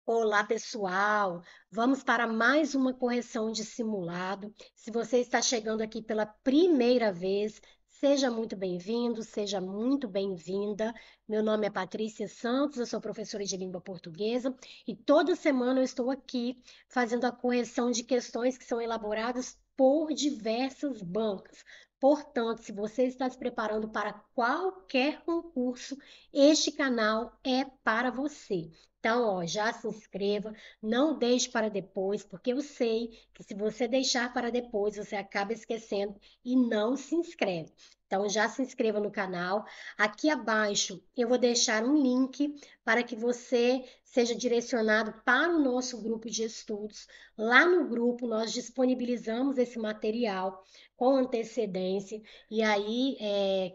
Olá, pessoal! Vamos para mais uma correção de simulado. Se você está chegando aqui pela primeira vez, seja muito bem-vindo, seja muito bem-vinda. Meu nome é Patrícia Santos, eu sou professora de língua portuguesa e toda semana eu estou aqui fazendo a correção de questões que são elaboradas por diversas bancas. Portanto, se você está se preparando para qualquer concurso, este canal é para você. Então, ó, já se inscreva, não deixe para depois, porque eu sei que se você deixar para depois, você acaba esquecendo e não se inscreve. Então, já se inscreva no canal. Aqui abaixo eu vou deixar um link para que você seja direcionado para o nosso grupo de estudos. Lá no grupo, nós disponibilizamos esse material com antecedência, e aí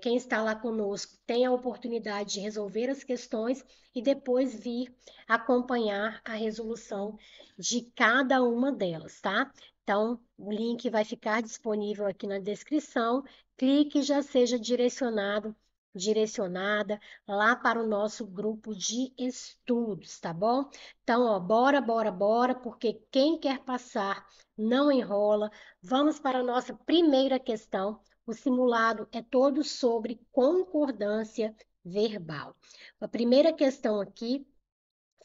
quem está lá conosco tem a oportunidade de resolver as questões e depois vir acompanhar a resolução de cada uma delas, tá? Então, o link vai ficar disponível aqui na descrição. Clique e já seja direcionada lá para o nosso grupo de estudos, tá bom? Então, ó, bora, porque quem quer passar não enrola. Vamos para a nossa primeira questão. O simulado é todo sobre concordância verbal. A primeira questão aqui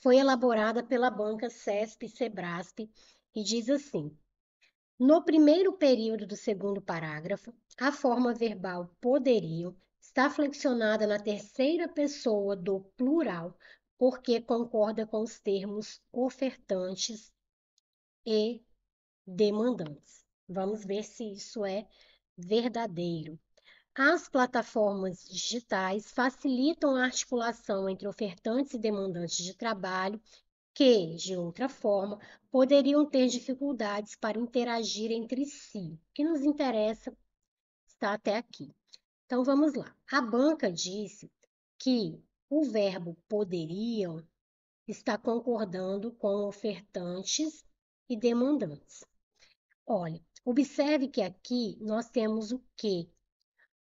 foi elaborada pela banca CESP-Sebrasp e diz assim: no primeiro período do segundo parágrafo, a forma verbal poderiam está flexionada na terceira pessoa do plural, porque concorda com os termos ofertantes e demandantes. Vamos ver se isso é verdadeiro. As plataformas digitais facilitam a articulação entre ofertantes e demandantes de trabalho que, de outra forma, poderiam ter dificuldades para interagir entre si. O que nos interessa está até aqui. Então vamos lá. A banca disse que o verbo poderiam está concordando com ofertantes e demandantes. Olha, observe que aqui nós temos o que.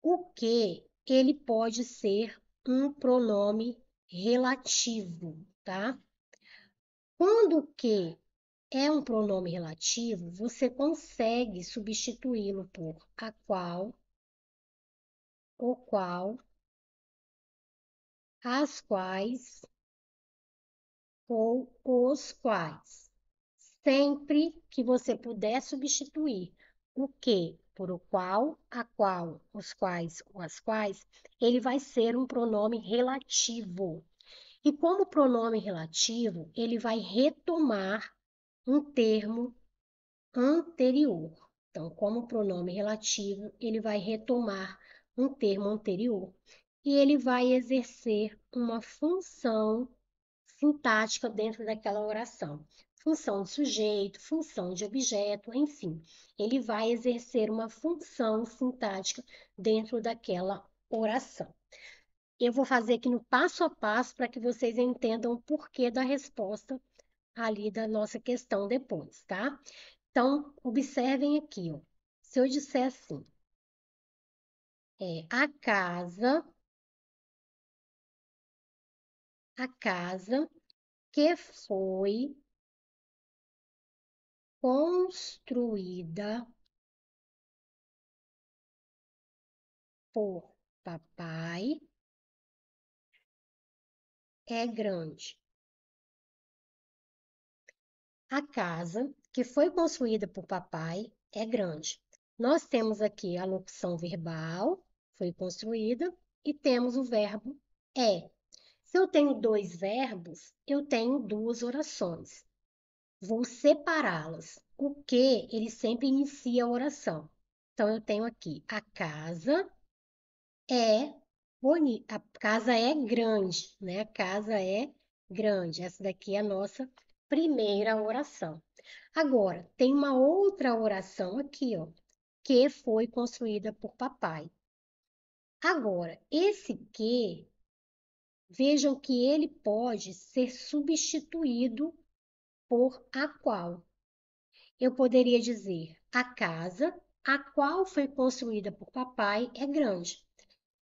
O que ele pode ser um pronome relativo, tá? Quando o que é um pronome relativo, você consegue substituí-lo por a qual, o qual, as quais ou os quais. Sempre que você puder substituir o que por o qual, a qual, os quais ou as quais, ele vai ser um pronome relativo. E como pronome relativo, ele vai retomar um termo anterior. Então, como pronome relativo, ele vai retomar um termo anterior e ele vai exercer uma função sintática dentro daquela oração. Função de sujeito, função de objeto, enfim, ele vai exercer uma função sintática dentro daquela oração. Eu vou fazer aqui no passo a passo para que vocês entendam o porquê da resposta ali da nossa questão depois, tá? Então, observem aqui, ó. Se eu disser assim, a casa que foi construída por papai é grande. A casa que foi construída por papai é grande. Nós temos aqui a locução verbal, foi construída, e temos o verbo é. Se eu tenho dois verbos, eu tenho duas orações. Vou separá-las. O que ele sempre inicia a oração. Então, eu tenho aqui a casa é bonita, a casa é grande, né? A casa é grande. Essa daqui é a nossa primeira oração. Agora, tem uma outra oração aqui, ó, que foi construída por papai. Agora, esse que, vejam que ele pode ser substituído por a qual. Eu poderia dizer: a casa, a qual foi construída por papai, é grande.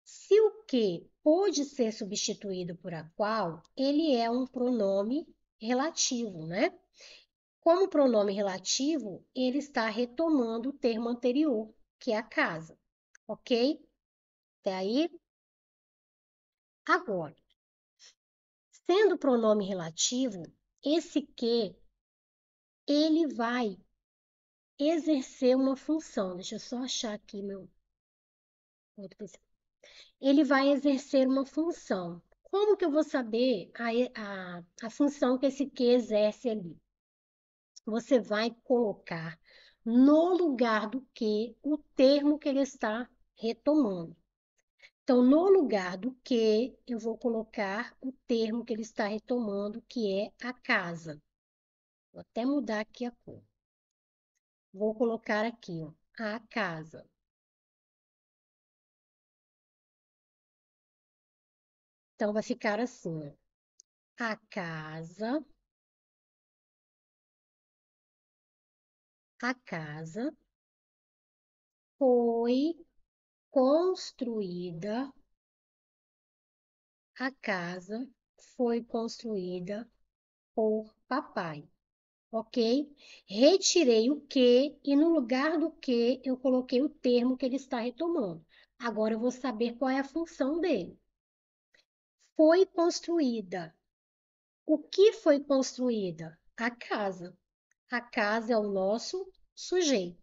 Se o que pode ser substituído por a qual, ele é um pronome relativo, né? Como pronome relativo, ele está retomando o termo anterior, que é a casa, ok? Até aí? Agora, sendo pronome relativo, esse que, ele vai exercer uma função. Deixa eu só achar aqui meu outro PC. Ele vai exercer uma função. Como que eu vou saber a função que esse que exerce ali? Você vai colocar no lugar do que o termo que ele está retomando. Então, no lugar do que, eu vou colocar o termo que ele está retomando, que é a casa. Vou até mudar aqui a cor. Vou colocar aqui, ó, a casa. Então, vai ficar assim, ó. A casa foi construída, a casa foi construída por papai, ok? Retirei o que e no lugar do que eu coloquei o termo que ele está retomando. Agora eu vou saber qual é a função dele. Foi construída. O que foi construída? A casa. A casa é o nosso sujeito.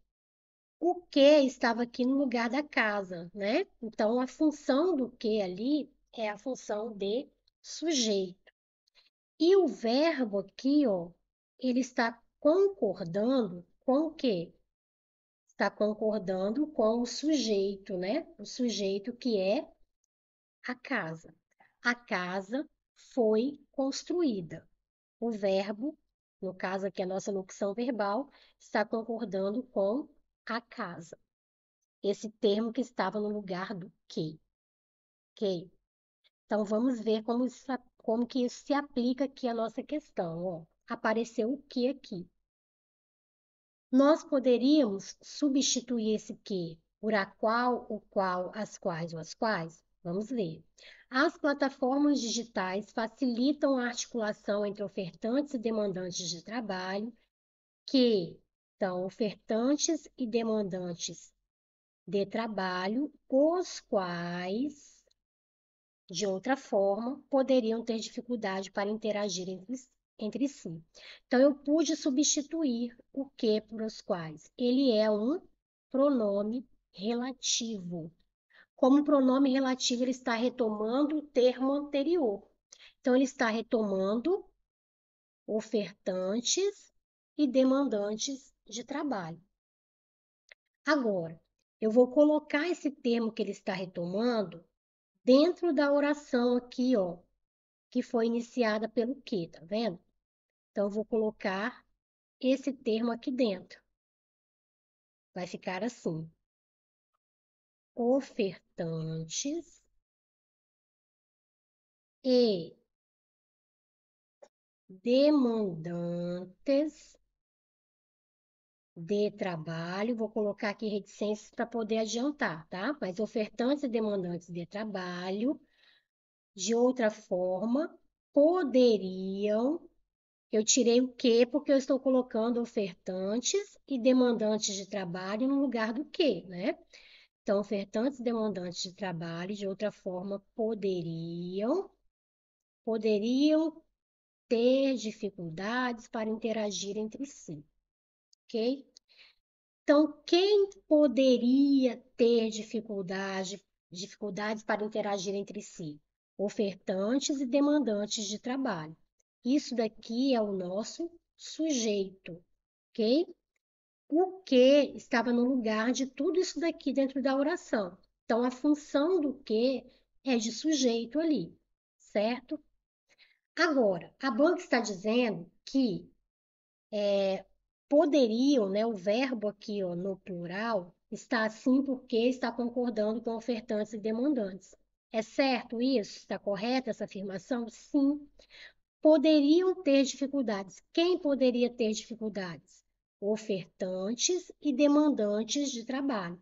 O que estava aqui no lugar da casa, né? Então, a função do que ali é a função de sujeito. E o verbo aqui, ó, ele está concordando com o quê? Está concordando com o sujeito, né? O sujeito que é a casa. A casa foi construída. O verbo, no caso aqui a nossa locução verbal, está concordando com a casa. Esse termo que estava no lugar do que, ok? Então, vamos ver como que isso se aplica aqui à nossa questão. Ó. Apareceu o que aqui? Nós poderíamos substituir esse que por a qual, o qual, as quais ou as quais? Vamos ver. As plataformas digitais facilitam a articulação entre ofertantes e demandantes de trabalho, que, então, ofertantes e demandantes de trabalho, os quais, de outra forma, poderiam ter dificuldade para interagir entre si. Então, eu pude substituir o que por os quais. Ele é um pronome relativo. Como pronome relativo, ele está retomando o termo anterior. Então, ele está retomando ofertantes e demandantes de trabalho. Agora, eu vou colocar esse termo que ele está retomando dentro da oração aqui, ó, que foi iniciada pelo que, tá vendo? Então, eu vou colocar esse termo aqui dentro. Vai ficar assim: ofertantes e demandantes de trabalho. Vou colocar aqui reticências para poder adiantar, tá? Mas ofertantes e demandantes de trabalho, de outra forma, poderiam. Eu tirei o que porque eu estou colocando ofertantes e demandantes de trabalho no lugar do que, né? Então, ofertantes e demandantes de trabalho, de outra forma, poderiam ter dificuldades para interagir entre si, ok? Então, quem poderia ter dificuldades para interagir entre si? Ofertantes e demandantes de trabalho. Isso daqui é o nosso sujeito, ok? O que estava no lugar de tudo isso daqui dentro da oração. Então, a função do que é de sujeito ali, certo? Agora, a banca está dizendo que poderiam, né, o verbo aqui ó, no plural, está assim porque está concordando com ofertantes e demandantes. É certo isso? Está correta essa afirmação? Sim. Poderiam ter dificuldades. Quem poderia ter dificuldades? Ofertantes e demandantes de trabalho.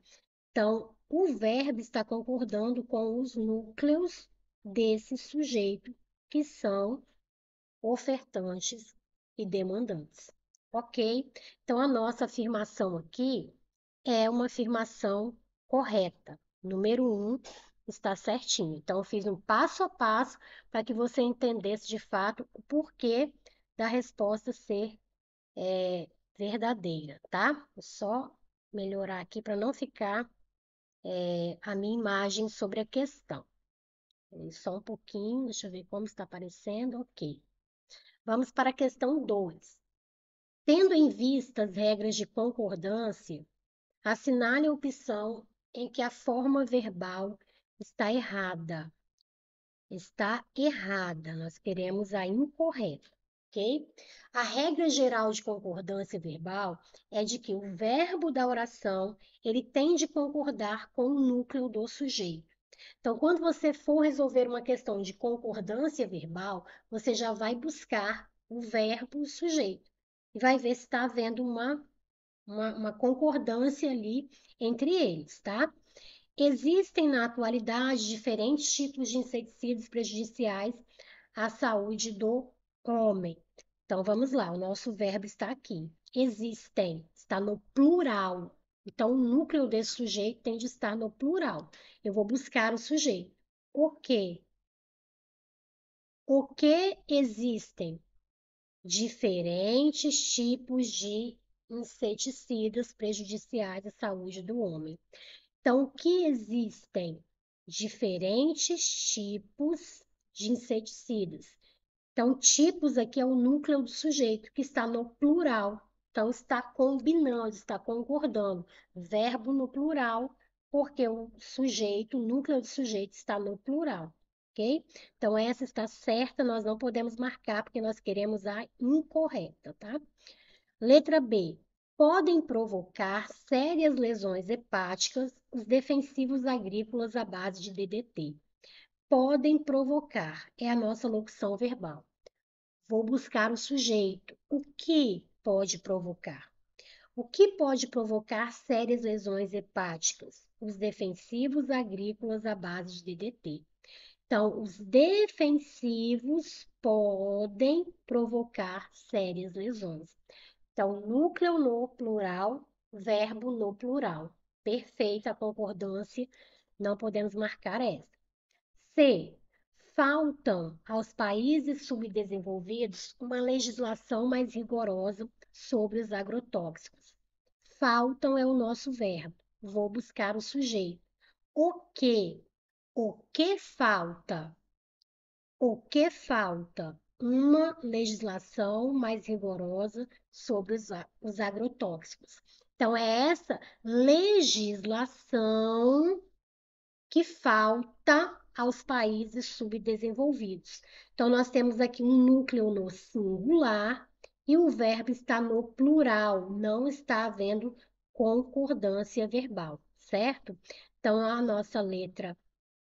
Então, o verbo está concordando com os núcleos desse sujeito, que são ofertantes e demandantes. Ok? Então, a nossa afirmação aqui é uma afirmação correta. Número 1 está certinho. Então, eu fiz um passo a passo para que você entendesse de fato o porquê da resposta ser verdadeira, tá? Vou só melhorar aqui para não ficar a minha imagem sobre a questão. Só um pouquinho, deixa eu ver como está aparecendo. Ok. Vamos para a questão 2. Tendo em vista as regras de concordância, assinale a opção em que a forma verbal está errada. Está errada, nós queremos a incorreta, ok? A regra geral de concordância verbal é de que o verbo da oração, ele tem de concordar com o núcleo do sujeito. Então, quando você for resolver uma questão de concordância verbal, você já vai buscar o verbo e o sujeito. E vai ver se está havendo uma concordância ali entre eles, tá? Existem na atualidade diferentes tipos de inseticidas prejudiciais à saúde do homem. Então vamos lá, o nosso verbo está aqui. Existem, está no plural. Então o núcleo desse sujeito tem de estar no plural. Eu vou buscar o sujeito. O que? O que existem? Diferentes tipos de inseticidas prejudiciais à saúde do homem. Então, o que existem? Diferentes tipos de inseticidas. Então, tipos aqui é o núcleo do sujeito, que está no plural. Então, está combinando, está concordando. Verbo no plural, porque o sujeito, o núcleo do sujeito está no plural. Ok? Então, essa está certa, nós não podemos marcar, porque nós queremos a incorreta, tá? Letra B. Podem provocar sérias lesões hepáticas os defensivos agrícolas à base de DDT. Podem provocar, é a nossa locução verbal. Vou buscar o sujeito. O que pode provocar? O que pode provocar sérias lesões hepáticas? Os defensivos agrícolas à base de DDT. Então, os defensivos podem provocar sérias lesões. Então, núcleo no plural, verbo no plural. Perfeita a concordância, não podemos marcar essa. C. Faltam aos países subdesenvolvidos uma legislação mais rigorosa sobre os agrotóxicos. Faltam é o nosso verbo. Vou buscar o sujeito. O que? O que falta? O que falta? Uma legislação mais rigorosa sobre os agrotóxicos. Então, é essa legislação que falta aos países subdesenvolvidos. Então, nós temos aqui um núcleo no singular e o verbo está no plural, não está havendo concordância verbal, certo? Então, a nossa letra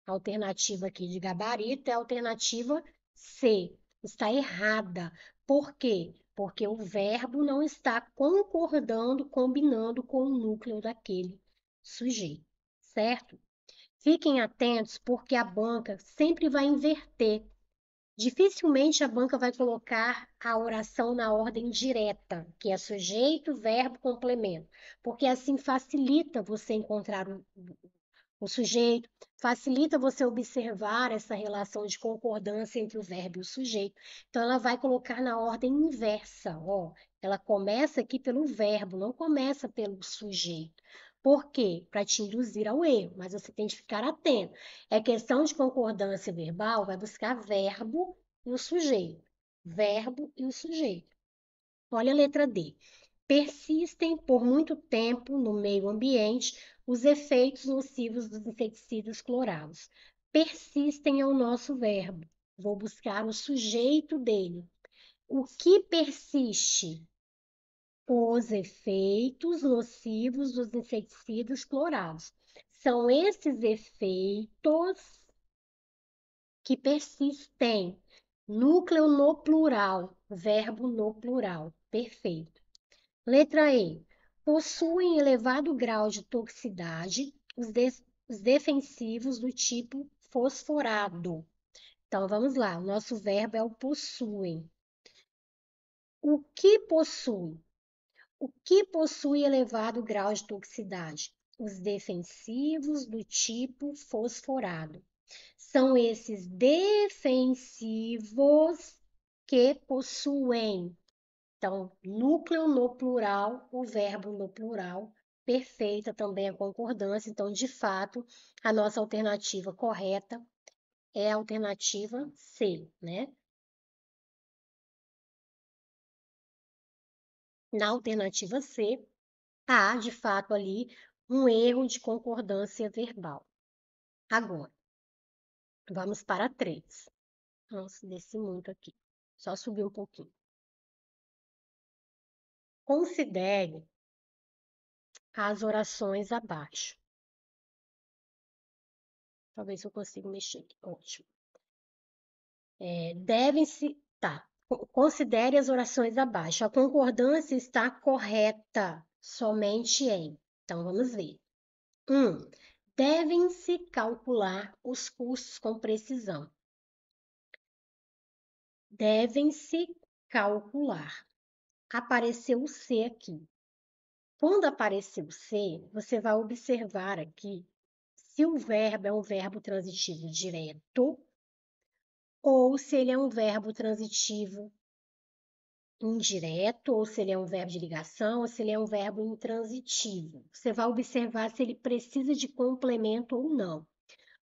alternativa aqui de gabarito é a alternativa C. Está errada. Por quê? Porque o verbo não está concordando, combinando com o núcleo daquele sujeito, certo? Fiquem atentos, porque a banca sempre vai inverter. Dificilmente a banca vai colocar a oração na ordem direta, que é sujeito, verbo, complemento, porque assim facilita você encontrar o sujeito, facilita você observar essa relação de concordância entre o verbo e o sujeito. Então, ela vai colocar na ordem inversa, ó. Ela começa aqui pelo verbo, não começa pelo sujeito. Por quê? Para te induzir ao erro, mas você tem de ficar atento. É questão de concordância verbal, vai buscar verbo e o sujeito. Verbo e o sujeito. Olha a letra D. Persistem por muito tempo no meio ambiente os efeitos nocivos dos inseticidas clorados. Persistem é o nosso verbo. Vou buscar o sujeito dele. O que persiste? Os efeitos nocivos dos inseticidas clorados. São esses efeitos que persistem. Núcleo no plural, verbo no plural. Perfeito. Letra E. Possuem elevado grau de toxicidade os defensivos do tipo fosforado. Então, vamos lá. O nosso verbo é o possuem. O que possui? O que possui elevado grau de toxicidade? Os defensivos do tipo fosforado. São esses defensivos que possuem. Então, núcleo no plural, o verbo no plural, perfeita também a concordância. Então, de fato, a nossa alternativa correta é a alternativa C, né? Na alternativa C, há, de fato, ali um erro de concordância verbal. Agora, vamos para 3. Nossa, desci muito aqui. Só subir um pouquinho. Considere as orações abaixo. Talvez eu consiga mexer aqui. Ótimo. Devem-se. Tá. Considere as orações abaixo. A concordância está correta somente em. Então, vamos ver. 1. Devem-se calcular os custos com precisão. Devem-se calcular. Apareceu o C aqui. Quando aparecer o C, você vai observar aqui se o verbo é um verbo transitivo direto ou se ele é um verbo transitivo indireto, ou se ele é um verbo de ligação, ou se ele é um verbo intransitivo. Você vai observar se ele precisa de complemento ou não.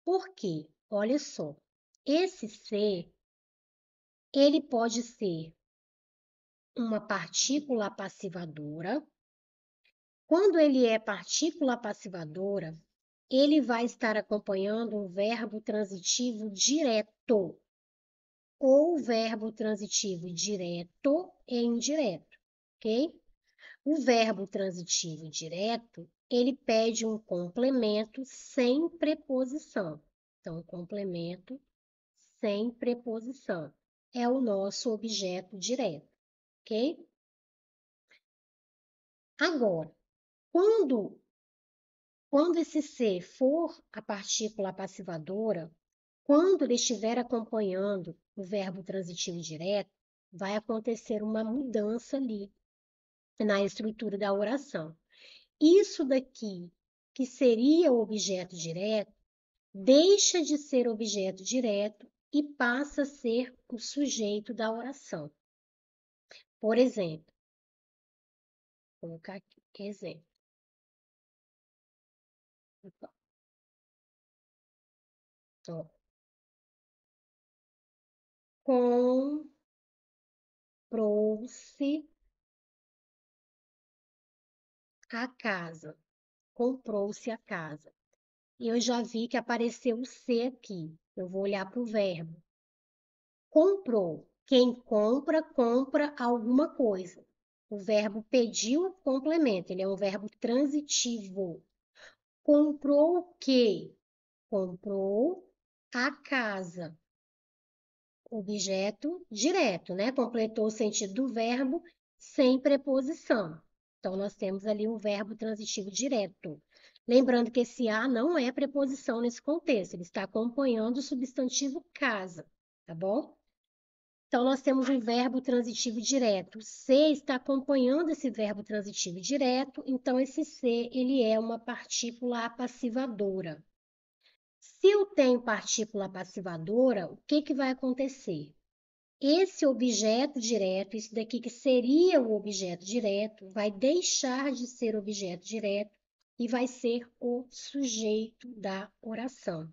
Por quê? Olha só, esse ser, ele pode ser uma partícula passivadora. Quando ele é partícula passivadora, ele vai estar acompanhando um verbo transitivo direto, ou verbo transitivo direto e indireto, ok? O verbo transitivo direto, ele pede um complemento sem preposição. Então, complemento sem preposição é o nosso objeto direto, ok? Agora, quando esse ser for a partícula passivadora, quando ele estiver acompanhando o verbo transitivo direto, vai acontecer uma mudança ali na estrutura da oração. Isso daqui, que seria o objeto direto, deixa de ser objeto direto e passa a ser o sujeito da oração. Por exemplo, vou colocar aqui, exemplo. Ó, comprou-se a casa. Comprou-se a casa. Eu já vi que apareceu o C aqui. Eu vou olhar para o verbo. Comprou. Quem compra, compra alguma coisa. O verbo pediu complemento, ele é um verbo transitivo. Comprou o quê? Comprou a casa. Objeto direto, né? Completou o sentido do verbo sem preposição. Então, nós temos ali um verbo transitivo direto. Lembrando que esse a não é preposição nesse contexto, ele está acompanhando o substantivo casa, tá bom? Então, nós temos um verbo transitivo direto. Ser está acompanhando esse verbo transitivo direto, então esse ser, ele é uma partícula apassivadora. Se eu tenho partícula apassivadora, o que que vai acontecer? Esse objeto direto, isso daqui que seria o objeto direto, vai deixar de ser objeto direto e vai ser o sujeito da oração.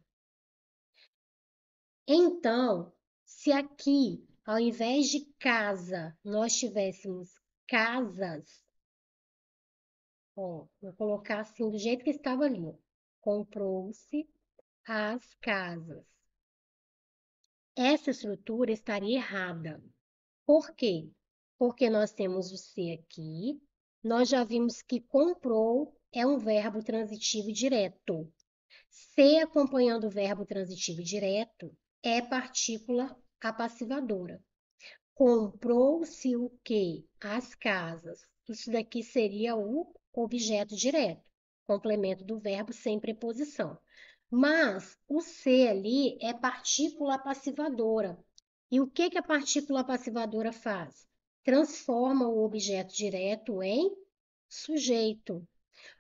Então, se aqui, ao invés de casa, nós tivéssemos casas, ó, vou colocar assim do jeito que estava ali, ó. Comprou-se as casas. Essa estrutura estaria errada. Por quê? Porque nós temos o ser aqui, nós já vimos que comprou é um verbo transitivo direto. Se acompanhando o verbo transitivo direto é partícula apassivadora. Comprou-se o quê? As casas. Isso daqui seria o objeto direto, complemento do verbo sem preposição. Mas o ser ali é partícula passivadora. E o que que a partícula passivadora faz? transforma o objeto direto em sujeito.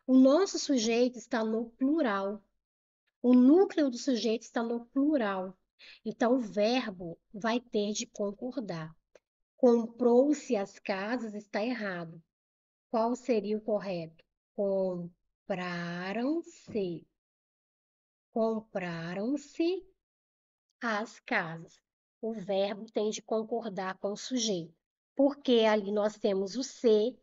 O nosso sujeito está no plural. O núcleo do sujeito está no plural. Então, o verbo vai ter de concordar. Comprou-se as casas está errado. Qual seria o correto? Compraram-se. Compraram-se as casas. O verbo tem de concordar com o sujeito, porque ali nós temos o ser,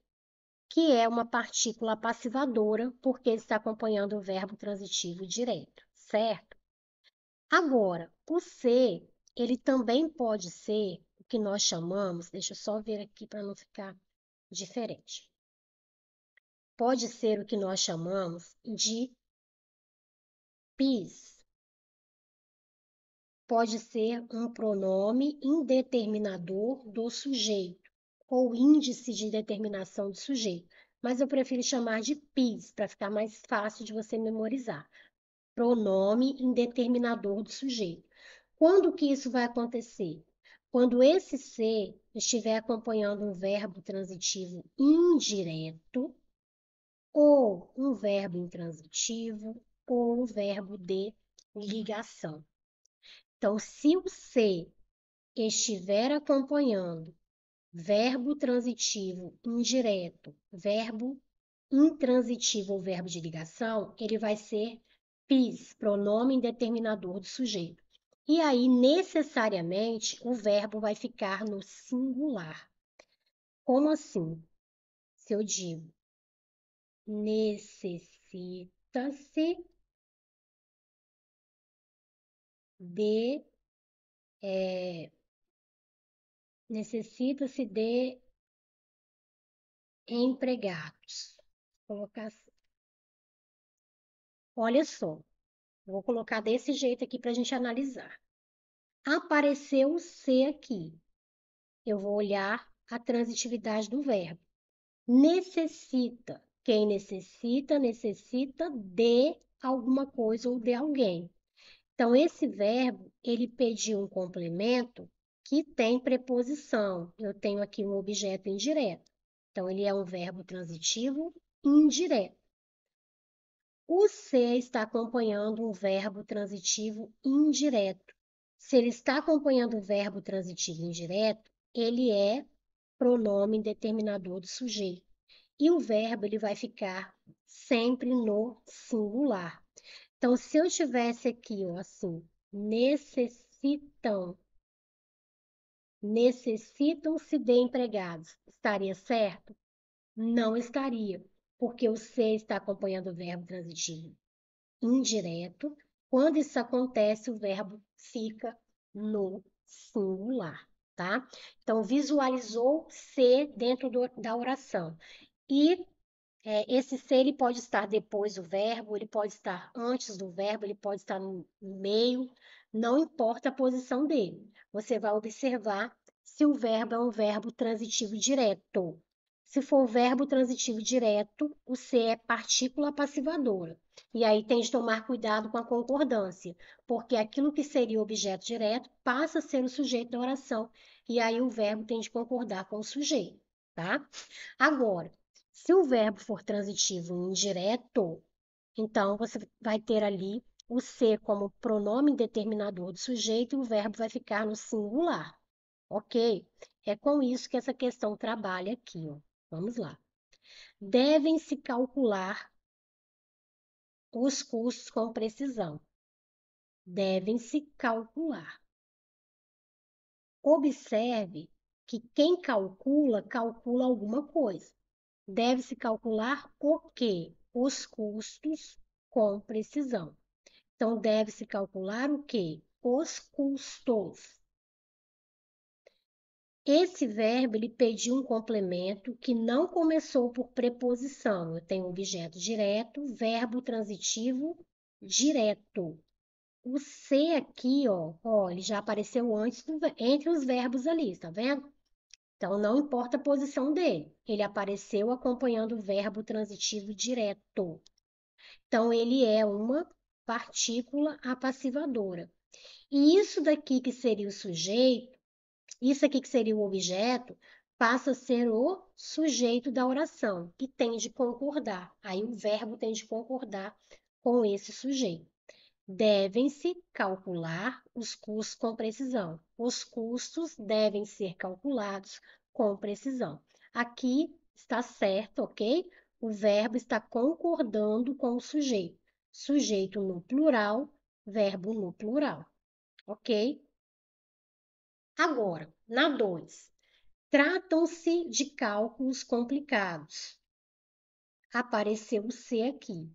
que é uma partícula passivadora, porque está acompanhando o verbo transitivo direto, certo? Agora, o ser, ele também pode ser o que nós chamamos, deixa eu só ver aqui para não ficar diferente. Pode ser o que nós chamamos de PIS. Pode ser um pronome indeterminador do sujeito, ou índice de determinação do sujeito, mas eu prefiro chamar de PIS, para ficar mais fácil de você memorizar. Pronome indeterminador do sujeito. Quando que isso vai acontecer? Quando esse ser estiver acompanhando um verbo transitivo indireto, ou um verbo intransitivo, ou um verbo de ligação. Então, se o ser estiver acompanhando verbo transitivo indireto, verbo intransitivo ou verbo de ligação, ele vai ser PIS, pronome indeterminador do sujeito. E aí, necessariamente, o verbo vai ficar no singular. Como assim? Se eu digo necessita-se de necessita-se de empregados. Vou colocar assim. Olha só, vou colocar desse jeito aqui para a gente analisar. Apareceu o ser aqui. Eu vou olhar a transitividade do verbo. Necessita. Quem necessita, necessita de alguma coisa ou de alguém. Então, esse verbo, ele pediu um complemento que tem preposição. Eu tenho aqui um objeto indireto. Então, ele é um verbo transitivo indireto. O ser está acompanhando um verbo transitivo indireto. Se ele está acompanhando o verbo transitivo indireto, ele é pronome determinador do sujeito. E o verbo ele vai ficar sempre no singular. Então, se eu tivesse aqui, ó, assim, necessitam-se de empregados, estaria certo? Não estaria, porque o ser está acompanhando o verbo transitivo indireto. Quando isso acontece, o verbo fica no singular, tá? Então, visualizou ser dentro da oração. E esse ser ele pode estar depois do verbo, ele pode estar antes do verbo, ele pode estar no meio, não importa a posição dele. Você vai observar se o verbo é um verbo transitivo direto. Se for verbo transitivo direto, o ser é partícula passivadora. E aí tem de tomar cuidado com a concordância, porque aquilo que seria objeto direto passa a ser o sujeito da oração, e aí o verbo tem de concordar com o sujeito, tá? Agora, se o verbo for transitivo indireto, então você vai ter ali o ser como pronome determinador do sujeito e o verbo vai ficar no singular, ok? É com isso que essa questão trabalha aqui, ó. Vamos lá. Devem-se calcular os custos com precisão. Devem-se calcular. Observe que quem calcula, calcula alguma coisa. Deve-se calcular o quê? Os custos com precisão. Então, deve-se calcular o quê? Os custos. Esse verbo, ele pediu um complemento que não começou por preposição. Eu tenho objeto direto, verbo transitivo direto. O ser aqui, ó, ele já apareceu antes entre os verbos ali, tá vendo? Então, não importa a posição dele, ele apareceu acompanhando o verbo transitivo direto. Então, ele é uma partícula apassivadora. E isso daqui que seria o sujeito, isso aqui que seria o objeto, passa a ser o sujeito da oração e tem de concordar. Aí o verbo tem de concordar com esse sujeito. Devem-se calcular os custos com precisão. Os custos devem ser calculados com precisão. Aqui está certo, ok? O verbo está concordando com o sujeito. Sujeito no plural, verbo no plural, ok? Agora, na 2. Tratam-se de cálculos complicados. Apareceu o C aqui.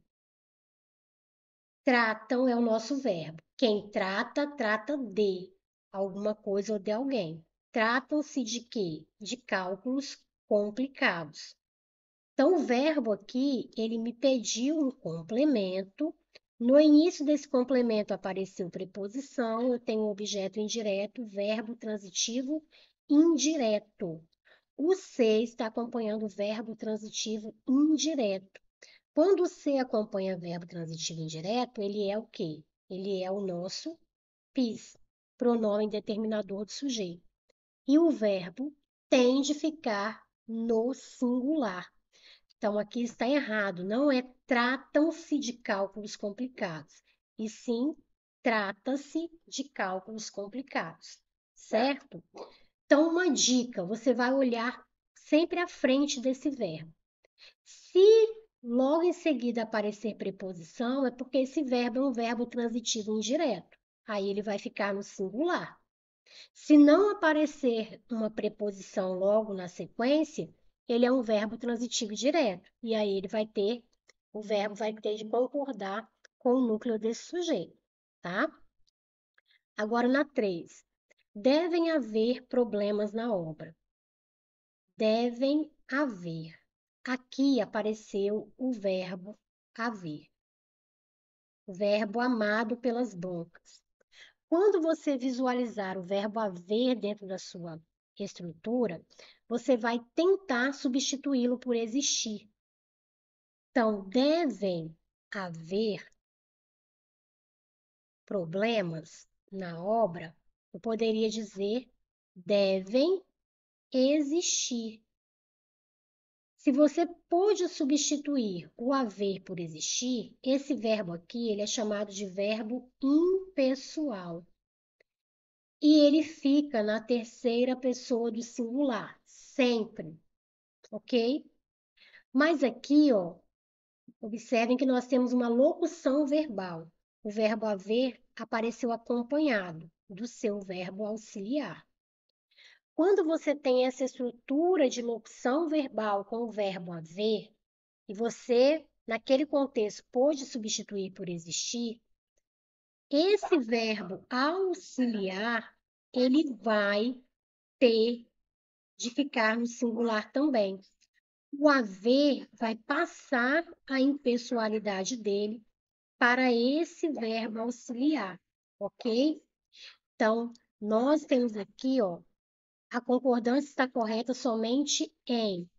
Tratam é o nosso verbo. Quem trata, trata de alguma coisa ou de alguém. Tratam-se de quê? De cálculos complicados. Então, o verbo aqui, ele me pediu um complemento. No início desse complemento apareceu preposição, eu tenho um objeto indireto, verbo transitivo indireto. O ser está acompanhando o verbo transitivo indireto. Quando o ser acompanha verbo transitivo indireto, ele é o quê? Ele é o nosso PIS, pronome determinador do sujeito. E o verbo tem de ficar no singular. Então, aqui está errado. Não é tratam-se de cálculos complicados, e sim trata-se de cálculos complicados, certo? Então, uma dica, você vai olhar sempre à frente desse verbo. Se logo em seguida aparecer preposição, é porque esse verbo é um verbo transitivo indireto. Aí ele vai ficar no singular. Se não aparecer uma preposição logo na sequência, ele é um verbo transitivo direto. E aí o verbo vai ter de concordar com o núcleo desse sujeito, tá? Agora na 3. Devem haver problemas na obra. Devem haver. Aqui apareceu o verbo haver, o verbo amado pelas bancas. Quando você visualizar o verbo haver dentro da sua estrutura, você vai tentar substituí-lo por existir. Então, devem haver problemas na obra, eu poderia dizer devem existir. Se você pôde substituir o haver por existir, esse verbo aqui ele é chamado de verbo impessoal. E ele fica na terceira pessoa do singular, sempre, ok? Mas aqui, ó, observem que nós temos uma locução verbal. O verbo haver apareceu acompanhado do seu verbo auxiliar. Quando você tem essa estrutura de locução verbal com o verbo haver, e você, naquele contexto, pôde substituir por existir, esse verbo auxiliar, ele vai ter de ficar no singular também. O haver vai passar a impessoalidade dele para esse verbo auxiliar, ok? Então, nós temos aqui, ó, a concordância está correta somente em.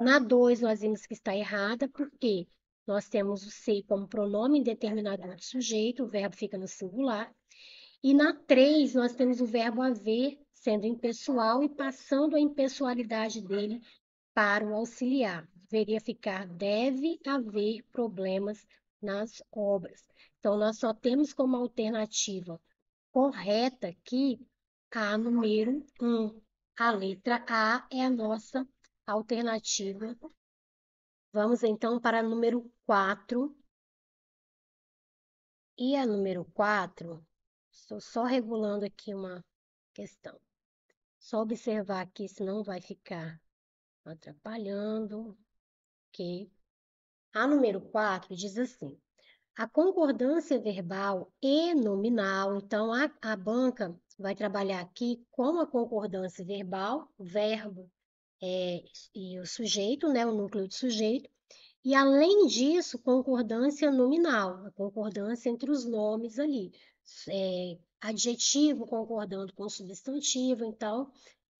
Na 2, nós vimos que está errada, porque nós temos o ser como pronome indeterminado do sujeito, o verbo fica no singular. E na 3, nós temos o verbo haver sendo impessoal e passando a impessoalidade dele para o auxiliar. Deveria ficar deve haver problemas nas obras. Então, nós só temos como alternativa correta aqui a número 1. A letra A é a nossa alternativa. Vamos então para a número 4. E a número 4, estou só regulando aqui uma questão. Só observar aqui, senão vai ficar atrapalhando, ok? A número 4 diz assim: a concordância verbal e nominal, então a banca vai trabalhar aqui com a concordância verbal, verbo e o sujeito, né, o núcleo de sujeito, e além disso, concordância nominal, a concordância entre os nomes ali, adjetivo concordando com substantivo, então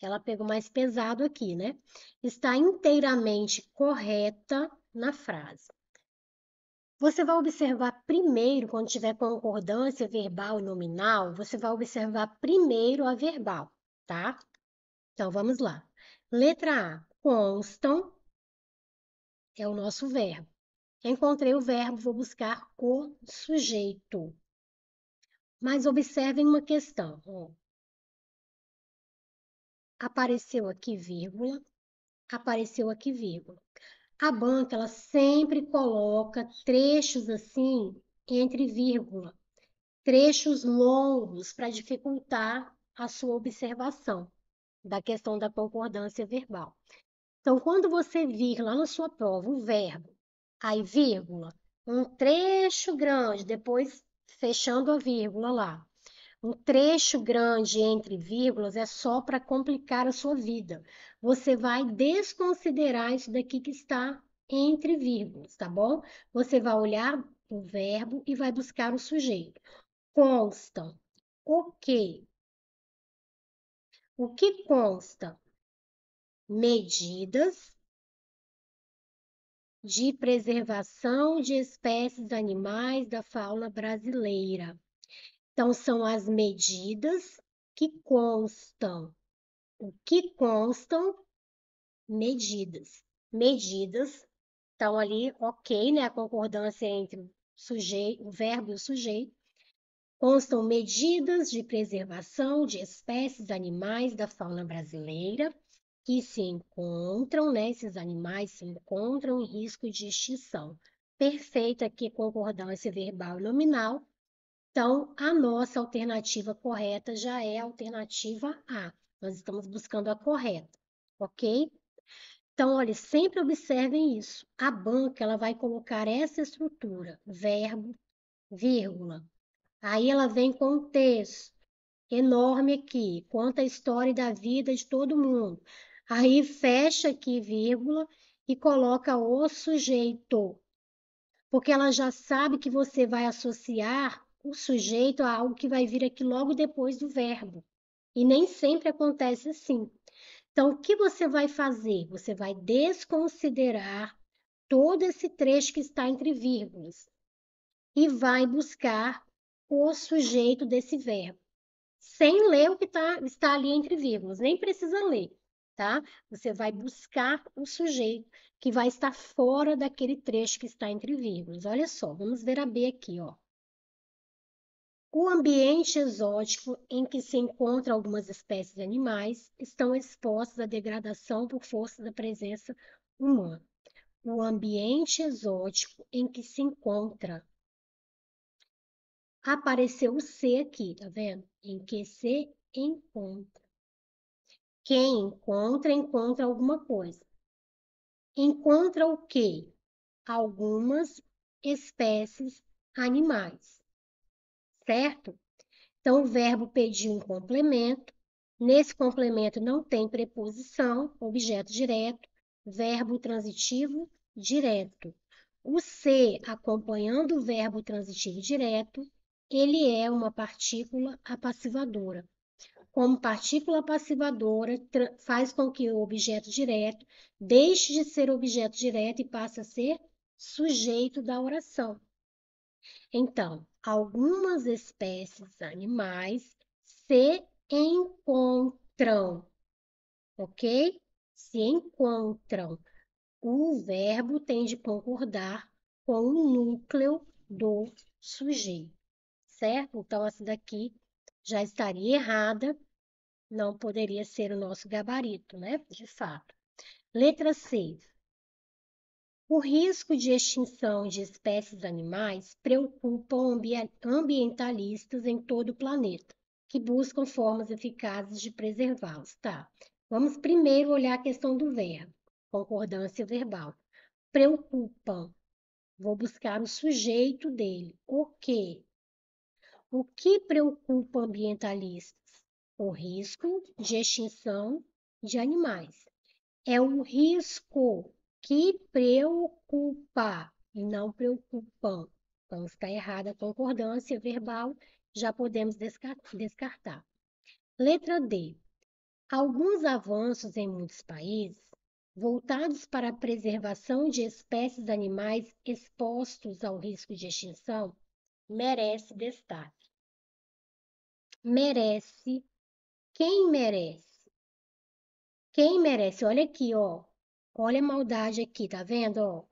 ela pegou mais pesado aqui, né? Está inteiramente correta na frase. Você vai observar primeiro, quando tiver concordância verbal e nominal, você vai observar primeiro a verbal, tá? Então, vamos lá. Letra A, constam, é o nosso verbo. Encontrei o verbo, vou buscar o sujeito. Mas observem uma questão. Ó. Apareceu aqui vírgula, apareceu aqui vírgula. A banca, ela sempre coloca trechos assim entre vírgula, trechos longos para dificultar a sua observação da questão da concordância verbal. Então, quando você vir lá na sua prova o verbo, aí vírgula, um trecho grande, depois fechando a vírgula lá. Um trecho grande entre vírgulas é só para complicar a sua vida. Você vai desconsiderar isso daqui que está entre vírgulas, tá bom? Você vai olhar o verbo e vai buscar o sujeito. Constam. O quê? O que consta? Medidas de preservação de espécies animais da fauna brasileira. Então, são as medidas que constam. O que constam? Medidas. Medidas estão ali, ok, né? A concordância entre o sujeito, o verbo e o sujeito. Constam medidas de preservação de espécies animais da fauna brasileira que se encontram, né? Esses animais se encontram em risco de extinção. Perfeita aqui concordância verbal e nominal. Então, a nossa alternativa correta já é a alternativa A. Nós estamos buscando a correta, ok? Então, olha, sempre observem isso. A banca, ela vai colocar essa estrutura, verbo, vírgula. Aí ela vem com um texto enorme aqui, conta a história da vida de todo mundo. Aí fecha aqui, vírgula, e coloca o sujeito, porque ela já sabe que você vai associar o sujeito a algo que vai vir aqui logo depois do verbo. E nem sempre acontece assim. Então, o que você vai fazer? Você vai desconsiderar todo esse trecho que está entre vírgulas e vai buscar o sujeito desse verbo, sem ler o que está ali entre vírgulas, nem precisa ler, tá? Você vai buscar o sujeito que vai estar fora daquele trecho que está entre vírgulas. Olha só, vamos ver a B aqui, ó. O ambiente exótico em que se encontram algumas espécies de animais estão expostas à degradação por força da presença humana. O ambiente exótico em que se encontra. Apareceu o C aqui, tá vendo? Em que se encontra. Quem encontra, encontra alguma coisa. Encontra o quê? Algumas espécies animais, certo? Então, o verbo pedir um complemento. Nesse complemento não tem preposição, objeto direto, verbo transitivo direto. O ser, acompanhando o verbo transitivo direto, ele é uma partícula apassivadora. Como partícula apassivadora, faz com que o objeto direto deixe de ser objeto direto e passe a ser sujeito da oração. Então, algumas espécies animais se encontram, ok? Se encontram. O verbo tem de concordar com o núcleo do sujeito, certo? Então, essa daqui já estaria errada, não poderia ser o nosso gabarito, né? De fato. Letra C. O risco de extinção de espécies animais preocupa ambientalistas em todo o planeta, que buscam formas eficazes de preservá-los, tá? Vamos primeiro olhar a questão do verbo, concordância verbal. Preocupam. Vou buscar o sujeito dele. O quê? O que preocupa ambientalistas? O risco de extinção de animais. É o risco que preocupa e não preocupam. Então, está errada a concordância verbal, já podemos descartar. Letra D. Alguns avanços em muitos países, voltados para a preservação de espécies animais expostos ao risco de extinção, merece destaque. Merece. Quem merece? Quem merece? Olha aqui, ó. Olha a maldade aqui, tá vendo, ó?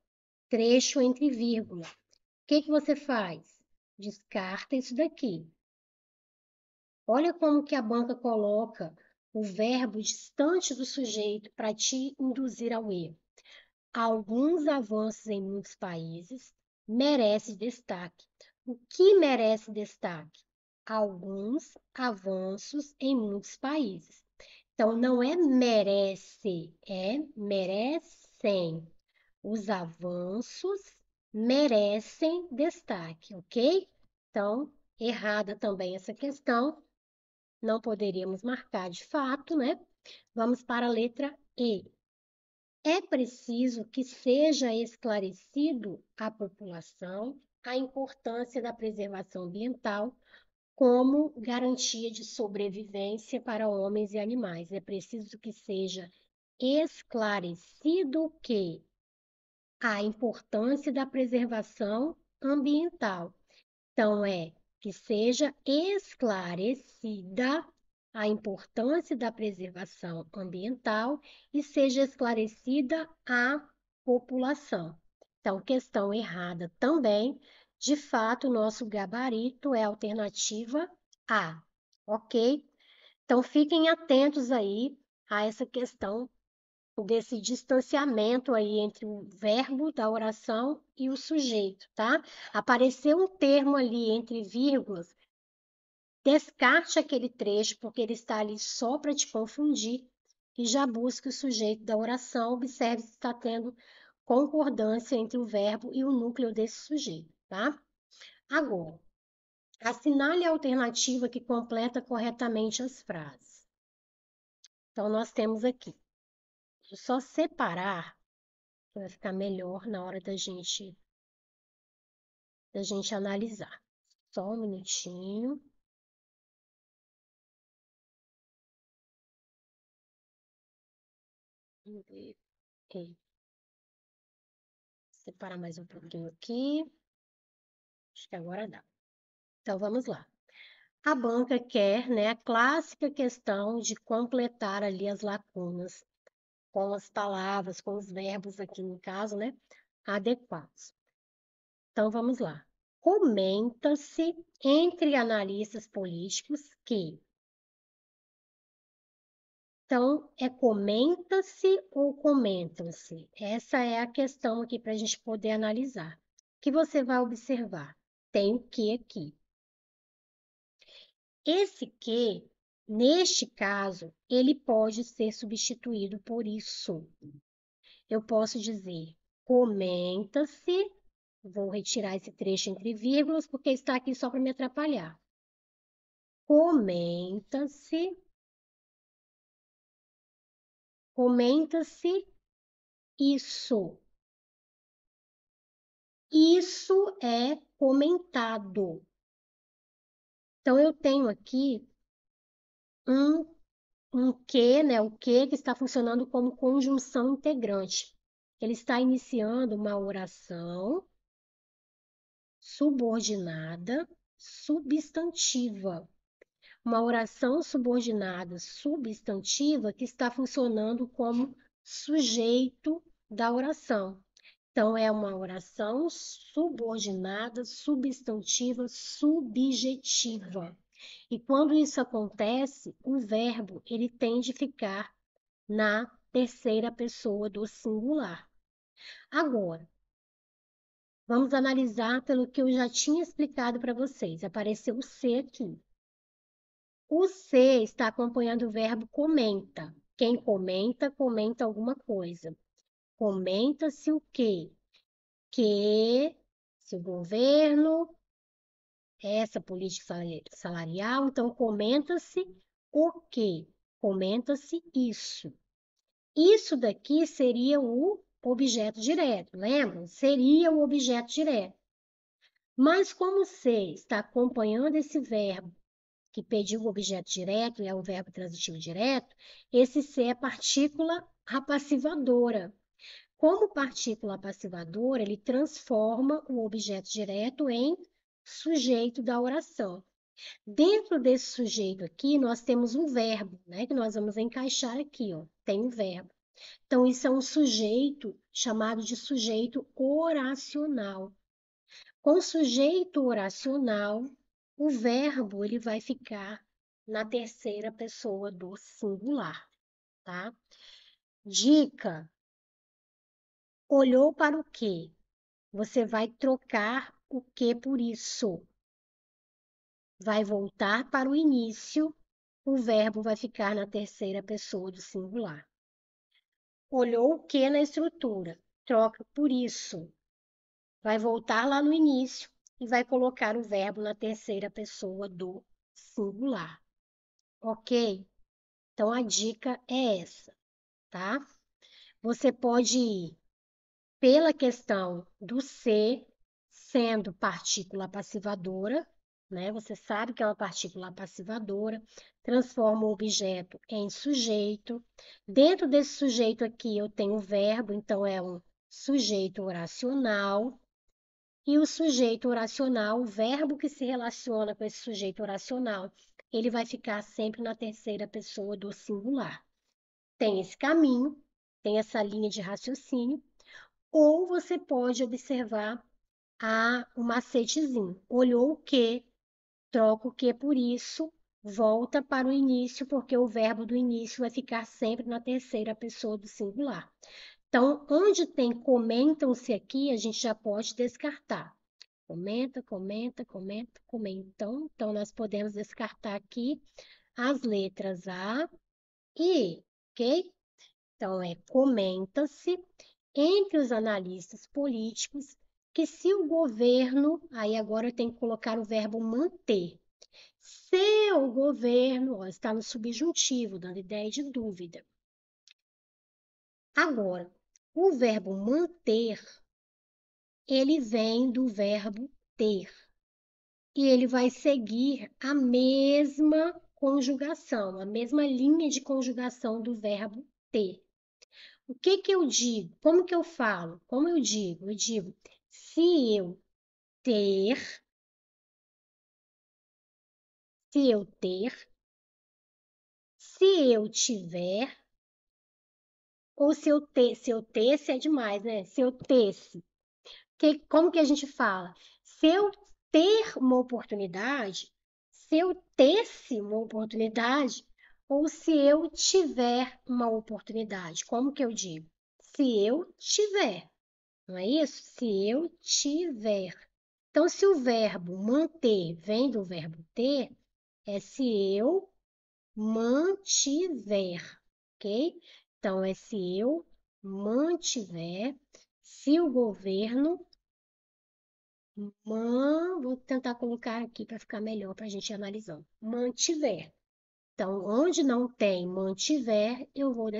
Trecho entre vírgula. O que que você faz? Descarta isso daqui. Olha como que a banca coloca o verbo distante do sujeito para te induzir ao erro. Alguns avanços em muitos países merecem destaque. O que merece destaque? Alguns avanços em muitos países. Então, não é merece, é merecem. Os avanços merecem destaque, ok? Então, errada também essa questão, não poderíamos marcar de fato, né? Vamos para a letra E. É preciso que seja esclarecido à população a importância da preservação ambiental como garantia de sobrevivência para homens e animais. É preciso que seja esclarecido que a importância da preservação ambiental. Então, é que seja esclarecida a importância da preservação ambiental e seja esclarecida a população. Então, questão errada também. De fato, o nosso gabarito é a alternativa A, ok? Então, fiquem atentos aí a essa questão desse distanciamento aí entre o verbo da oração e o sujeito, tá? Apareceu um termo ali entre vírgulas, descarte aquele trecho, porque ele está ali só para te confundir, e já busque o sujeito da oração, observe se está tendo concordância entre o verbo e o núcleo desse sujeito, tá? Agora, assinale a alternativa que completa corretamente as frases. Então, nós temos aqui, deixa eu só separar vai ficar melhor na hora da gente analisar. Só um minutinho. Vamos ver. Ok. Separar mais um pouquinho aqui. Acho que agora dá. Então, vamos lá. A banca quer, né, a clássica questão de completar ali as lacunas com as palavras, com os verbos aqui no caso, né, adequados. Então, vamos lá. Comenta-se entre analistas políticos que então, é comenta-se ou comentam-se? Essa é a questão aqui para a gente poder analisar. O que você vai observar? Tem o que aqui? Esse que, neste caso, ele pode ser substituído por isso. Eu posso dizer comenta-se, vou retirar esse trecho entre vírgulas, porque está aqui só para me atrapalhar. Comenta-se isso. Isso é comentado. Então, eu tenho aqui um, um que, né? O que está funcionando como conjunção integrante. Ele está iniciando uma oração subordinada substantiva. Uma oração subordinada substantiva que está funcionando como sujeito da oração. Então, é uma oração subordinada, substantiva, subjetiva. E quando isso acontece, o verbo ele tende a ficar na terceira pessoa do singular. Agora, vamos analisar pelo que eu já tinha explicado para vocês. Apareceu o ser aqui. O ser está acompanhando o verbo comenta. Quem comenta, comenta alguma coisa. Comenta-se o quê? Que se o governo, essa política salarial, então comenta-se o quê? Comenta-se isso. Isso daqui seria o objeto direto, lembram? Seria o objeto direto. Mas como você está acompanhando esse verbo que pediu o objeto direto, é o verbo transitivo direto, esse ser é partícula apassivadora. Como partícula passivadora, ele transforma o objeto direto em sujeito da oração. Dentro desse sujeito aqui, nós temos um verbo, né? Que nós vamos encaixar aqui, ó. Tem um verbo. Então, isso é um sujeito chamado de sujeito oracional. Com sujeito oracional, o verbo ele vai ficar na terceira pessoa do singular, tá? Dica: olhou para o quê? Você vai trocar o que por isso. Vai voltar para o início, o verbo vai ficar na terceira pessoa do singular. Olhou o que na estrutura? Troca por isso. Vai voltar lá no início e vai colocar o verbo na terceira pessoa do singular. Ok? Então a dica é essa, tá? Você pode ir pela questão do ser sendo partícula passivadora, né? Você sabe que é uma partícula passivadora, transforma o objeto em sujeito. Dentro desse sujeito aqui eu tenho o verbo, então é um sujeito oracional. E o sujeito oracional, o verbo que se relaciona com esse sujeito oracional, ele vai ficar sempre na terceira pessoa do singular. Tem esse caminho, tem essa linha de raciocínio, ou você pode observar o macetezinho. Olhou o que, troca o que por isso, volta para o início, porque o verbo do início vai ficar sempre na terceira pessoa do singular. Então, onde tem comentam-se aqui, a gente já pode descartar. Comenta, comenta, comenta, comentam. Então, nós podemos descartar aqui as letras A e E, ok? Então, comenta-se entre os analistas políticos que se o governo, aí agora eu tenho que colocar o verbo manter. Se o governo, ó, está no subjuntivo, dando ideia de dúvida. Agora, o verbo manter, ele vem do verbo ter. E ele vai seguir a mesma conjugação, a mesma linha de conjugação do verbo ter. O que que eu digo? Como que eu falo? Como eu digo? Eu digo, se eu ter, se eu ter, se eu tiver, ou se eu tesse é demais, né? Se eu tesse. Como que a gente fala? Se eu ter uma oportunidade, se eu tesse uma oportunidade, ou se eu tiver uma oportunidade, como que eu digo? Se eu tiver, não é isso? Se eu tiver. Então, se o verbo manter vem do verbo ter, é se eu mantiver, ok? Então, é se eu mantiver, se o governo vou tentar colocar aqui para ficar melhor para a gente ir analisando. Mantiver. Então, onde não tem mantiver, eu vou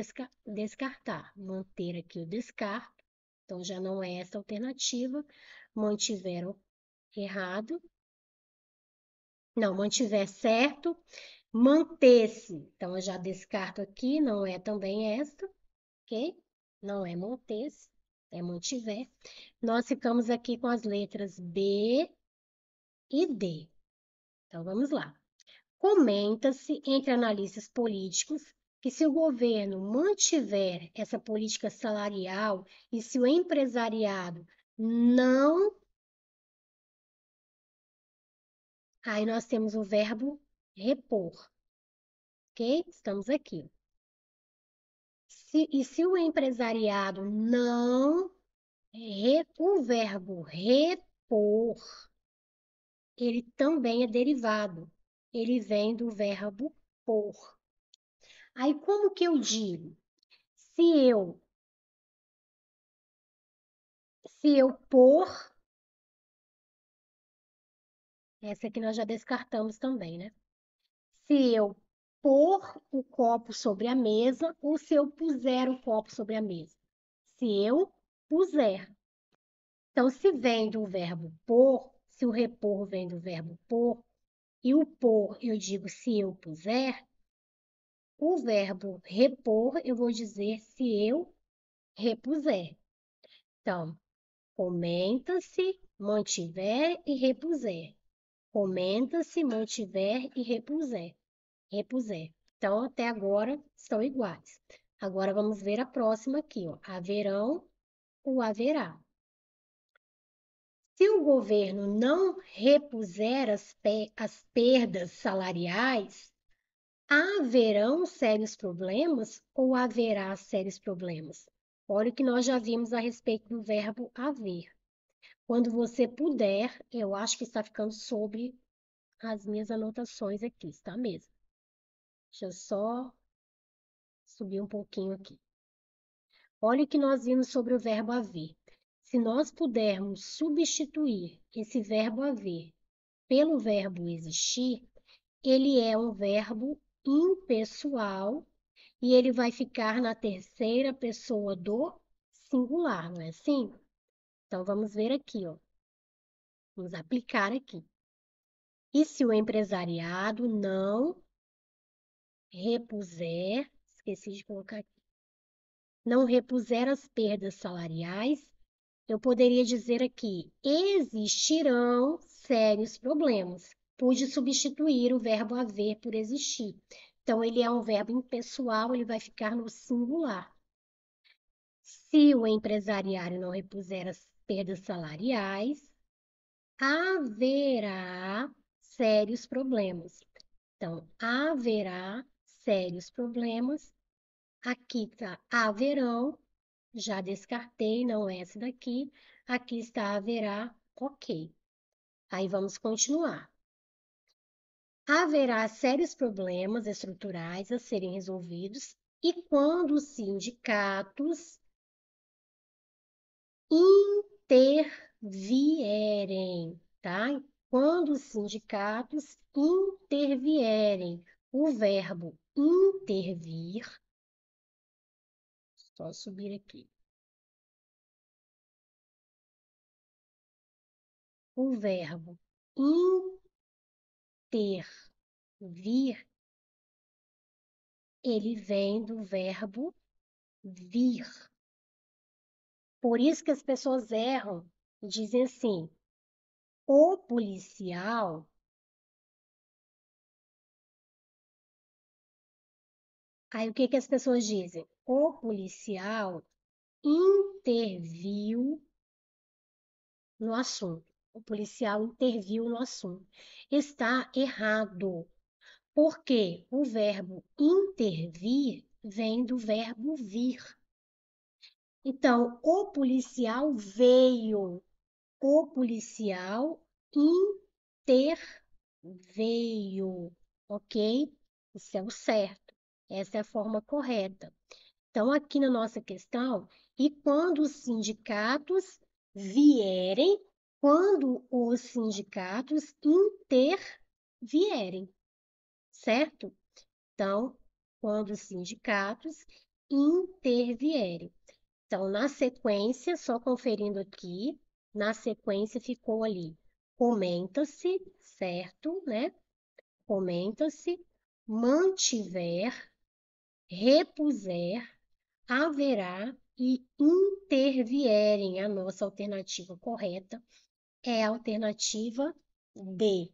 descartar. Manter aqui eu descarto. Então, já não é essa alternativa. Mantiver errado. Não, mantiver certo. Manter-se. Então, eu já descarto aqui, não é também esta, ok? Não é manter-se, é mantiver. Nós ficamos aqui com as letras B e D. Então, vamos lá. Comenta-se entre analistas políticos que se o governo mantiver essa política salarial e se o empresariado não. Aí nós temos o verbo repor, ok? Estamos aqui. E se o empresariado não. O verbo repor, ele também é derivado. Ele vem do verbo por. Aí, como que eu digo? Se eu, se eu pôr, essa aqui nós já descartamos também, né? Se eu pôr o copo sobre a mesa ou se eu puser o copo sobre a mesa. Se eu puser. Então, se vem do verbo pôr, se o repor vem do verbo pôr, e o pôr eu digo se eu puser, o verbo repor eu vou dizer se eu repuser. Então, comenta-se, mantiver e repuser. Comenta-se, mantiver e repuser. Repuser. Então, até agora, estão iguais. Agora, vamos ver a próxima aqui, ó. Haverão ou haverá. Se o governo não repuser as perdas salariais, haverão sérios problemas ou haverá sérios problemas? Olha o que nós já vimos a respeito do verbo haver. Quando você puder, eu acho que está ficando sobre as minhas anotações aqui, está mesmo? Deixa eu só subir um pouquinho aqui. Olha o que nós vimos sobre o verbo haver. Se nós pudermos substituir esse verbo haver pelo verbo existir, ele é um verbo impessoal e ele vai ficar na terceira pessoa do singular, não é assim? Então, vamos ver aqui, ó. Vamos aplicar aqui. E se o empresariado não repuser, esqueci de colocar aqui, não repuser as perdas salariais, eu poderia dizer aqui, existirão sérios problemas. Pude substituir o verbo haver por existir. Então, ele é um verbo impessoal, ele vai ficar no singular. Se o empresariado não repuser as perdas salariais, haverá sérios problemas. Então, haverá sérios problemas. Aqui está haverão, já descartei, não é essa daqui. Aqui está haverá, ok. Aí vamos continuar. Haverá sérios problemas estruturais a serem resolvidos e quando os sindicatos intervierem, tá? Quando os sindicatos intervierem, o verbo intervir, só subir aqui. O verbo intervir, ele vem do verbo vir. Por isso que as pessoas erram e dizem assim: o policial. Aí o que que as pessoas dizem? O policial interviu no assunto. O policial interviu no assunto. Está errado. Porque o verbo intervir vem do verbo vir. Então, o policial veio. O policial interveio. Ok? Isso é o certo. Essa é a forma correta. Então, aqui na nossa questão, e quando os sindicatos vierem, quando os sindicatos intervierem, certo? Então, quando os sindicatos intervierem. Então, na sequência, só conferindo aqui, na sequência ficou ali, comenta-se, certo, né? Comenta-se, mantiver, repuser, haverá e intervierem. A nossa alternativa correta é a alternativa D.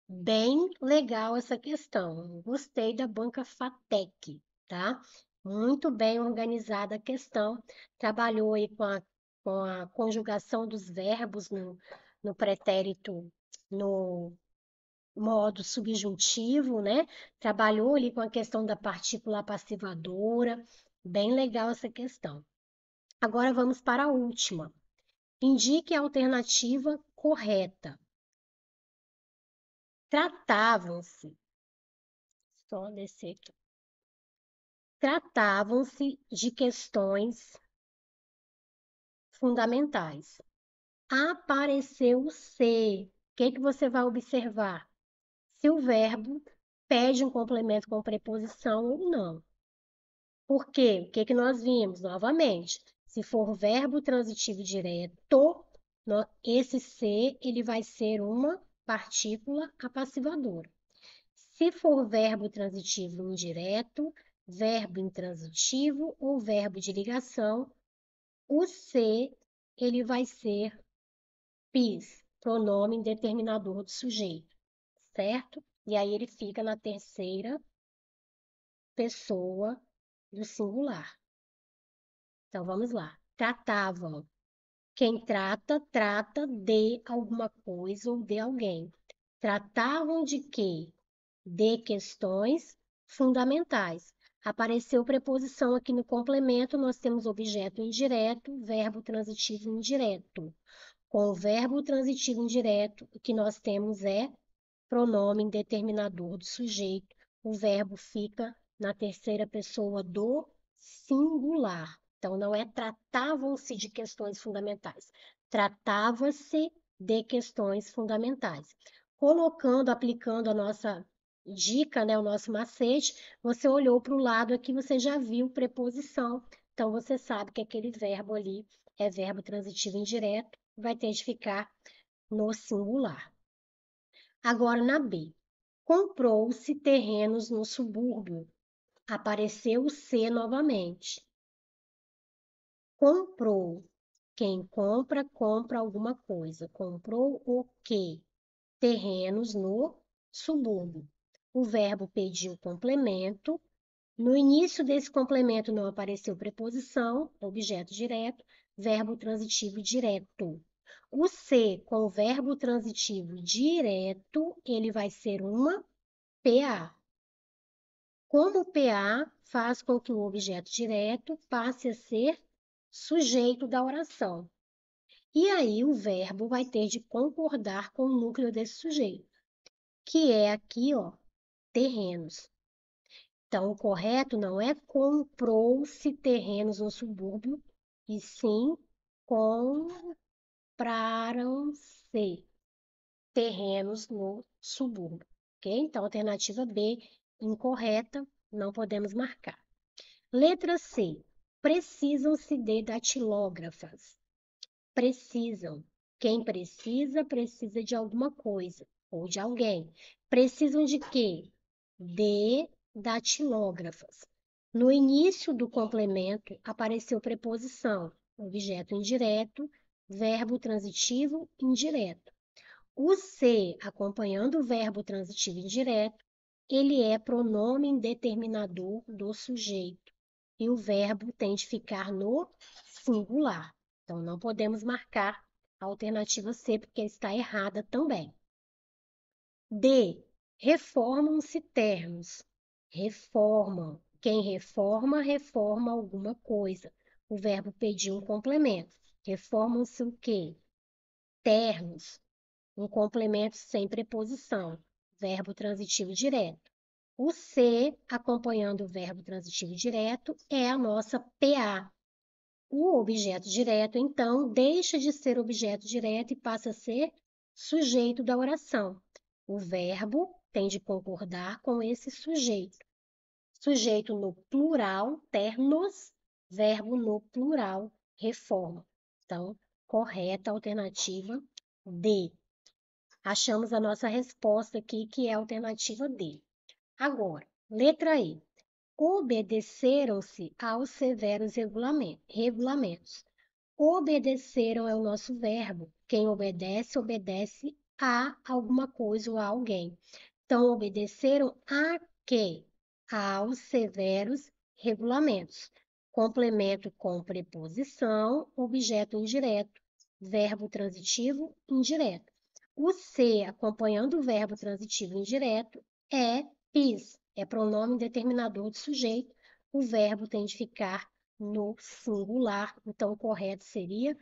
Bem legal essa questão. Gostei da banca FATEC, tá? Muito bem organizada a questão. Trabalhou aí com a conjugação dos verbos no pretérito, no modo subjuntivo, né? Trabalhou ali com a questão da partícula passivadora. Bem legal essa questão. Agora vamos para a última. Indique a alternativa correta. Tratavam-se, só descer aqui. Tratavam-se de questões fundamentais. Apareceu o ser. O que que você vai observar? Se o verbo pede um complemento com preposição ou não. Por quê? O que que nós vimos? Novamente, se for verbo transitivo direto, esse ser ele vai ser uma partícula apassivadora. Se for verbo transitivo indireto, verbo intransitivo ou verbo de ligação, o ser ele vai ser PIS, pronome determinador do sujeito, certo? E aí ele fica na terceira pessoa do singular. Então vamos lá. Tratavam. Quem trata, trata de alguma coisa ou de alguém. Tratavam de quê? De questões fundamentais. Apareceu preposição aqui no complemento, nós temos objeto indireto, verbo transitivo indireto. Com o verbo transitivo indireto, o que nós temos é pronome determinador do sujeito. O verbo fica na terceira pessoa do singular. Então, não é tratavam-se de questões fundamentais. Tratava-se de questões fundamentais. Colocando, aplicando a nossa dica, né, o nosso macete, você olhou para o lado aqui, você já viu preposição. Então, você sabe que aquele verbo ali é verbo transitivo indireto, vai ter de ficar no singular. Agora, na B. Comprou-se terrenos no subúrbio. Apareceu o C novamente. Comprou. Quem compra, compra alguma coisa. Comprou o quê? Terrenos no subúrbio. O verbo pediu complemento. No início desse complemento não apareceu preposição, objeto direto, verbo transitivo direto. O C com o verbo transitivo direto, ele vai ser uma PA. Como PA faz com que o objeto direto passe a ser sujeito da oração. E aí o verbo vai ter de concordar com o núcleo desse sujeito, que é aqui, ó, terrenos. Então, o correto não é comprou-se terrenos no subúrbio, e sim compraram-se terrenos no subúrbio, ok? Então, alternativa B, incorreta, não podemos marcar. Letra C. Precisam-se de datilógrafas. Precisam. Quem precisa, precisa de alguma coisa ou de alguém. Precisam de quê? De datilógrafas. No início do complemento apareceu preposição, objeto indireto, verbo transitivo indireto. O C, acompanhando o verbo transitivo indireto, ele é pronome indeterminador do sujeito. E o verbo tem de ficar no singular. Então, não podemos marcar a alternativa C, porque está errada também. D. Reformam-se termos. Reformam. Quem reforma, reforma alguma coisa. O verbo pedir um complemento. Reformam-se o quê? Termos. Um complemento sem preposição. Verbo transitivo direto. O C, acompanhando o verbo transitivo direto, é a nossa PA. O objeto direto, então, deixa de ser objeto direto e passa a ser sujeito da oração. O verbo tem de concordar com esse sujeito. Sujeito no plural, ternos, verbo no plural, reforma. Então, correta alternativa D. Achamos a nossa resposta aqui, que é a alternativa D. Agora, letra E. Obedeceram-se aos severos regulamentos. Obedeceram é o nosso verbo. Quem obedece, obedece a alguma coisa ou a alguém. Então, obedeceram a quê? Aos severos regulamentos. Complemento com preposição, objeto indireto, verbo transitivo indireto. O C, acompanhando o verbo transitivo indireto, é PIS, é pronome determinador de sujeito. O verbo tem de ficar no singular, então o correto seria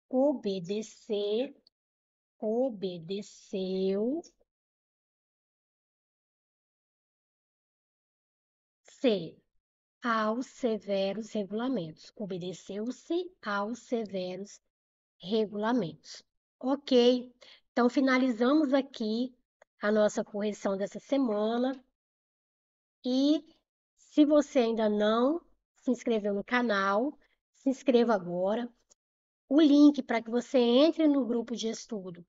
obedecer, obedeceu. C, aos severos regulamentos. Obedeceu-se aos severos regulamentos. Ok, então finalizamos aqui a nossa correção dessa semana. E se você ainda não se inscreveu no canal, se inscreva agora. O link para que você entre no grupo de estudos,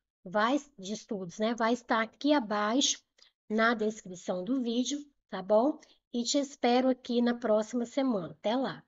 né? Vai estar aqui abaixo na descrição do vídeo, tá bom? E te espero aqui na próxima semana. Até lá!